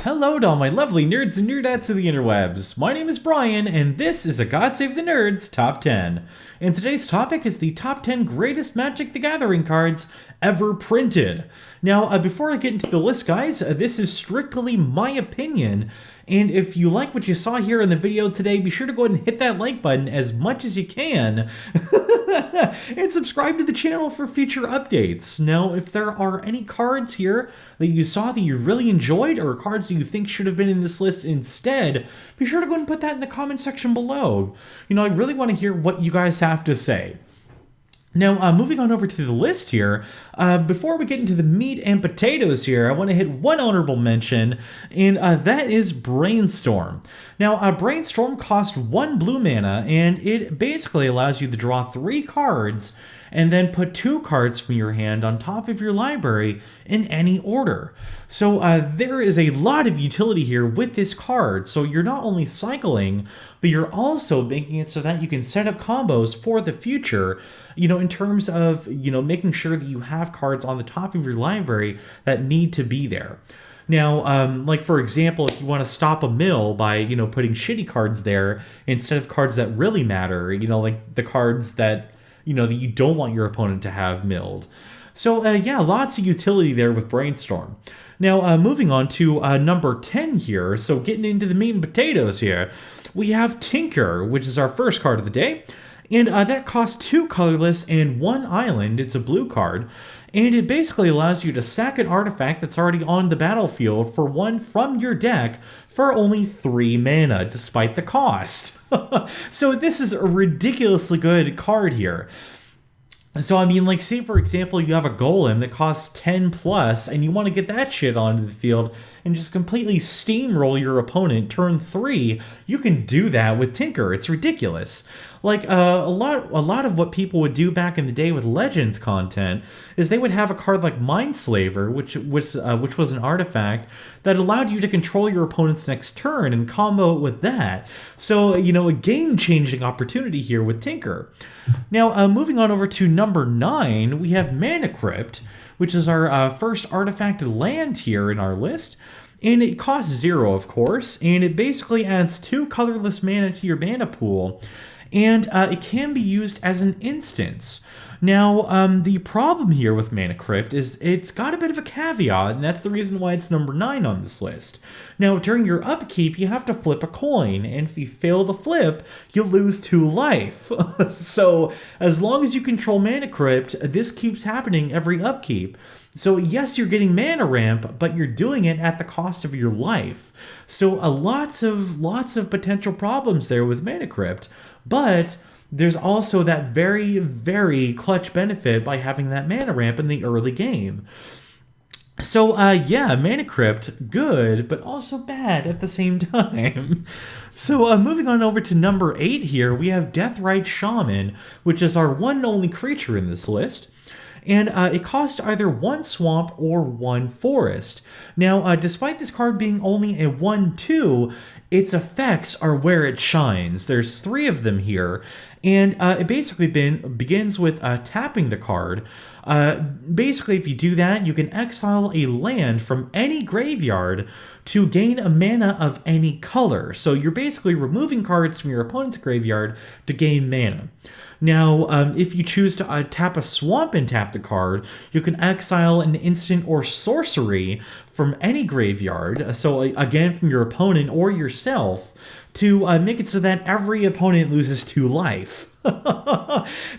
Hello to all my lovely nerds and nerdettes of the interwebs. My name is Brian, and this is a God Save the Nerds Top 10. And today's topic is the top 10 greatest Magic the Gathering cards ever printed. Now, before I get into the list, guys, this is strictly my opinion. And if you like what you saw here in the video today, be sure to go ahead and hit that like button as much as you can. And subscribe to the channel for future updates. Now, if there are any cards here that you saw that you really enjoyed or cards that you think should have been in this list instead, be sure to go ahead and put that in the comment section below. I really want to hear what you guys have to say. Now, moving on over to the list here, before we get into the meat and potatoes here, I want to hit one honorable mention, and that is Brainstorm. Now, Brainstorm costs 1 blue mana, and it basically allows you to draw 3 cards, and then put 2 cards from your hand on top of your library in any order. So there is a lot of utility here with this card, so you're not only cycling, but you're also making it so that you can set up combos for the future, in terms of, making sure that you have cards on the top of your library that need to be there. Now, like for example, if you want to stop a mill by, putting shitty cards there instead of cards that really matter, like the cards that, that you don't want your opponent to have milled. So yeah, lots of utility there with Brainstorm. Now, moving on to number 10 here, so getting into the meat and potatoes here, we have Tinker, which is our first card of the day. And that costs 2 colorless and 1 island. It's a blue card. And it basically allows you to sack an artifact that's already on the battlefield for 1 from your deck for only 3 mana, despite the cost. So this is a ridiculously good card here. So, like, say, for example, you have a golem that costs 10 plus, and you want to get that shit onto the field and just completely steamroll your opponent turn 3, you can do that with Tinker. It's ridiculous. Like, a lot of what people would do back in the day with Legends content is they would have a card like Mindslaver, which was an artifact that allowed you to control your opponent's next turn and combo it with that. So, a game-changing opportunity here with Tinker. Now, moving on over to number 9, we have Mana Crypt, which is our first artifacted land here in our list. And it costs 0, of course, and it basically adds 2 colorless mana to your mana pool. And it can be used as an instance. Now, the problem here with Mana Crypt is it's got a bit of a caveat, and that's the reason why it's number 9 on this list. Now, during your upkeep, you have to flip a coin, and if you fail the flip, you lose 2 life. So, as long as you control Mana Crypt, this keeps happening every upkeep. So, yes, you're getting mana ramp, but you're doing it at the cost of your life. So, lots of potential problems there with Mana Crypt, but there's also that very, very clutch benefit by having that mana ramp in the early game. So, yeah, Mana Crypt, good, but also bad at the same time. So, moving on over to number 8 here, we have Rite Shaman, which is our one and only creature in this list. And it costs either 1 swamp or 1 forest. Now, despite this card being only a 1/2, its effects are where it shines. There's 3 of them here, and it basically begins with tapping the card. Basically, if you do that, you can exile a land from any graveyard to gain a mana of any color. So you're basically removing cards from your opponent's graveyard to gain mana. Now, if you choose to tap a swamp and tap the card, you can exile an instant or sorcery from any graveyard, so again from your opponent or yourself, to make it so that every opponent loses 2 life.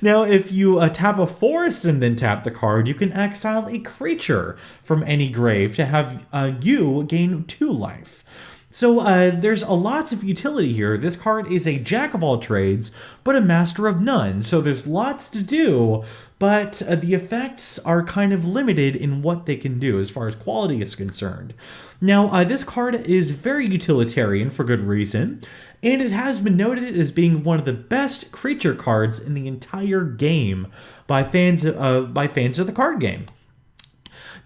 Now, if you tap a forest and then tap the card, you can exile a creature from any grave to have you gain 2 life. So there's lots of utility here. This card is a jack of all trades, but a master of none. So there's lots to do, but the effects are kind of limited in what they can do as far as quality is concerned. Now, this card is very utilitarian for good reason, and it has been noted as being one of the best creature cards in the entire game by fans of the card game.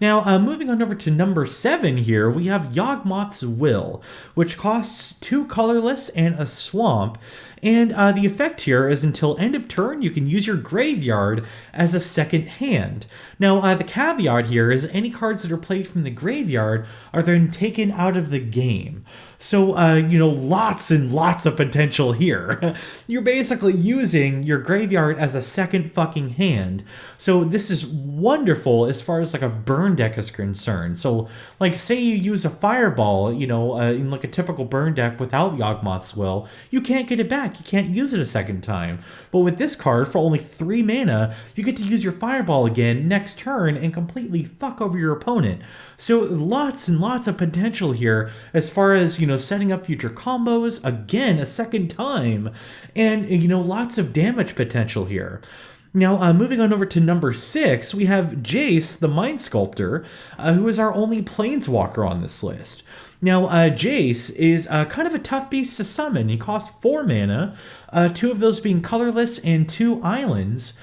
Now, moving on over to number 7 here, we have Yacht Matza's Will, which costs 2 colorless and a swamp. And the effect here is until end of turn, you can use your graveyard as a second hand. Now, the caveat here is any cards that are played from the graveyard are then taken out of the game. So, lots and lots of potential here. You're basically using your graveyard as a second fucking hand. So this is wonderful as far as like a burn deck is concerned. So, like, say you use a fireball, in like a typical burn deck without Yacht Matza's Will, you can't get it back. You can't use it a second time. But with this card, for only 3 mana, you get to use your fireball again next turn and completely fuck over your opponent. So lots and lots of potential here as far as, setting up future combos again a second time, and, lots of damage potential here. Now, moving on over to number 6, we have Jace, the Mind Sculptor, who is our only Planeswalker on this list. Now, Jace is kind of a tough beast to summon. He costs 4 mana, 2 of those being colorless and 2 islands.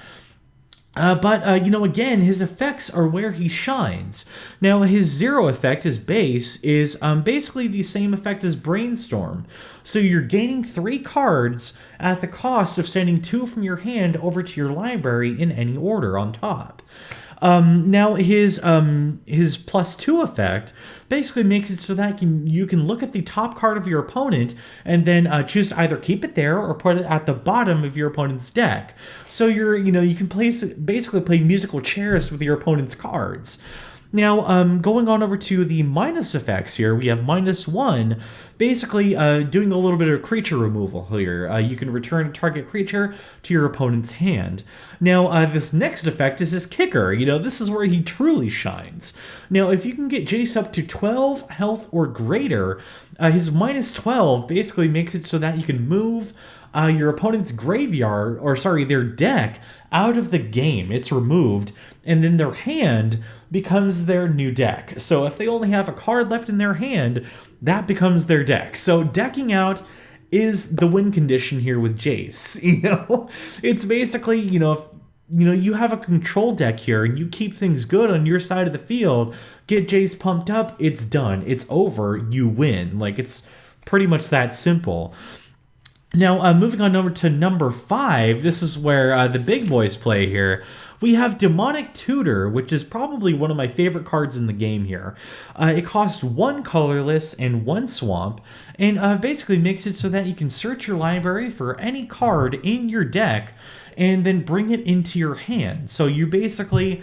But again, his effects are where he shines. Now, his 0 effect, his base, is basically the same effect as Brainstorm. So you're gaining 3 cards at the cost of sending 2 from your hand over to your library in any order on top. Now, his +2 effect basically makes it so that you can look at the top card of your opponent and then choose to either keep it there or put it at the bottom of your opponent's deck. So you can basically play musical chairs with your opponent's cards. Now, going on over to the minus effects here, we have -1, basically doing a little bit of creature removal here. You can return a target creature to your opponent's hand. Now, this next effect is his kicker. This is where he truly shines. Now, if you can get Jace up to 12 health or greater, his -12 basically makes it so that you can move your opponent's their deck out of the game. It's removed, and then their hand becomes their new deck. So if they only have a card left in their hand, that becomes their deck. So decking out is the win condition here with Jace. It's basically, if you have a control deck here and you keep things good on your side of the field, get Jace pumped up, it's done. It's over, you win. Like, it's pretty much that simple. Now, moving on over to number 5, this is where the big boys play here. We have Demonic Tutor, which is probably one of my favorite cards in the game here. It costs 1 colorless and 1 swamp, and basically makes it so that you can search your library for any card in your deck and then bring it into your hand. So you're basically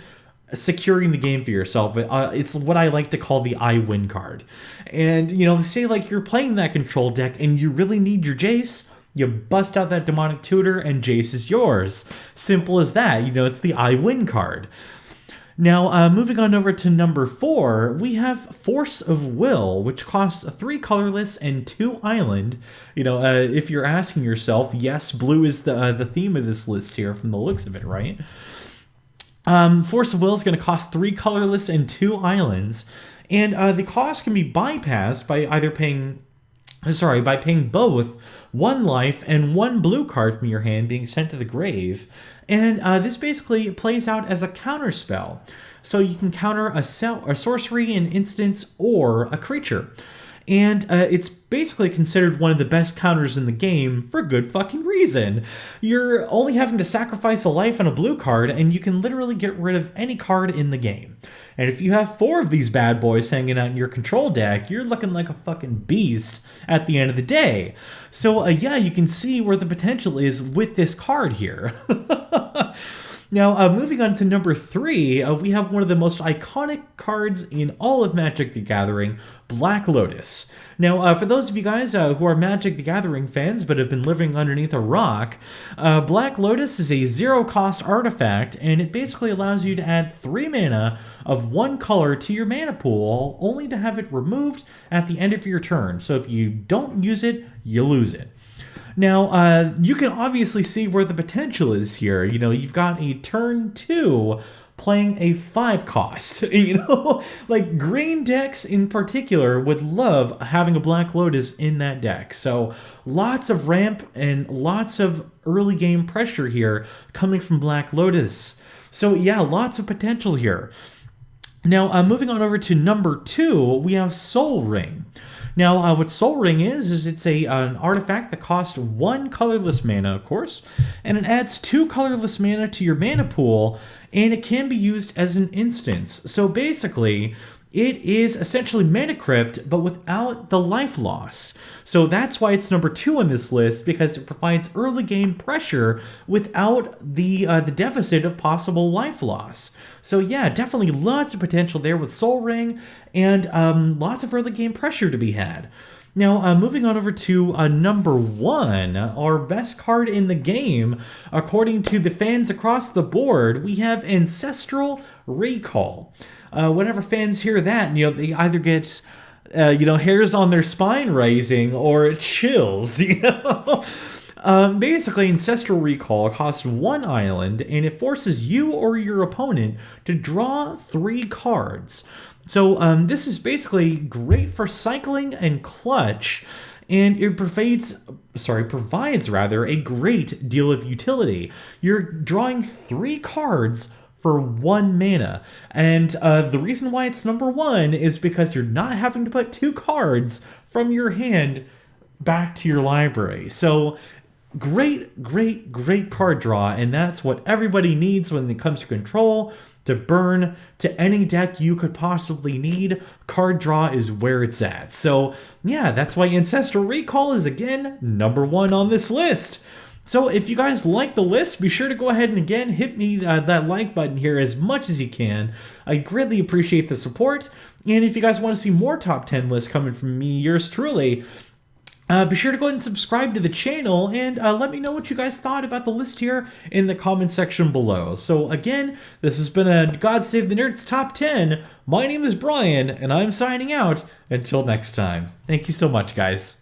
securing the game for yourself. It's what I like to call the I win card. And, say like you're playing that control deck and you really need your Jace, you bust out that Demonic Tutor and Jace is yours. Simple as that. It's the I win card. Now, moving on over to number 4, we have Force of Will, which costs 3 colorless and 2 island. If you're asking yourself, yes, blue is the theme of this list here from the looks of it, right? Force of Will is going to cost 3 colorless and 2 islands, and the cost can be bypassed by either paying both 1 life and 1 blue card from your hand being sent to the grave. And this basically plays out as a counter spell. So you can counter a sorcery, an instance, or a creature. And it's basically considered one of the best counters in the game for good fucking reason. You're only having to sacrifice a life and a blue card, and you can literally get rid of any card in the game. And if you have 4 of these bad boys hanging out in your control deck, you're looking like a fucking beast at the end of the day. So you can see where the potential is with this card here. Now, moving on to number 3, we have one of the most iconic cards in all of Magic the Gathering, Black Lotus. Now, for those of you guys who are Magic the Gathering fans but have been living underneath a rock, Black Lotus is a 0-cost artifact, and it basically allows you to add 3 mana of 1 color to your mana pool, only to have it removed at the end of your turn. So if you don't use it, you lose it. Now, you can obviously see where the potential is here. You've got a turn 2 playing a 5-cost. Like green decks in particular would love having a Black Lotus in that deck. So lots of ramp and lots of early game pressure here coming from Black Lotus. So yeah, lots of potential here. Now, moving on over to number 2, we have Soul Ring. Now, what Soul Ring is it's an artifact that costs 1 colorless mana, of course, and it adds 2 colorless mana to your mana pool, and it can be used as an instance. So basically, it is essentially Mana Crypt, but without the life loss. So that's why it's number 2 on this list, because it provides early game pressure without the deficit of possible life loss. So yeah, definitely lots of potential there with Soul Ring, and lots of early game pressure to be had. Now, moving on over to number 1, our best card in the game, according to the fans across the board, we have Ancestral Recall. Whenever fans hear that, they either get, hairs on their spine rising or chills, Basically, Ancestral Recall costs 1 island, and it forces you or your opponent to draw 3 cards. So this is basically great for cycling and clutch, and it provides a great deal of utility. You're drawing 3 cards for 1 mana, and the reason why it's number 1 is because you're not having to put 2 cards from your hand back to your library. So great card draw, and that's what everybody needs when it comes to control. To burn to any deck you could possibly need, card draw is where it's at. So yeah, that's why Ancestral Recall is again number 1 on this list. So if you guys like the list, be sure to go ahead and again hit me that like button here as much as you can. I greatly appreciate the support. And if you guys want to see more top 10 lists coming from me, yours truly, be sure to go ahead and subscribe to the channel, and let me know what you guys thought about the list here in the comment section below. So again, this has been a God Save the Nerds Top 10. My name is Brian, and I'm signing out. Until next time. Thank you so much, guys.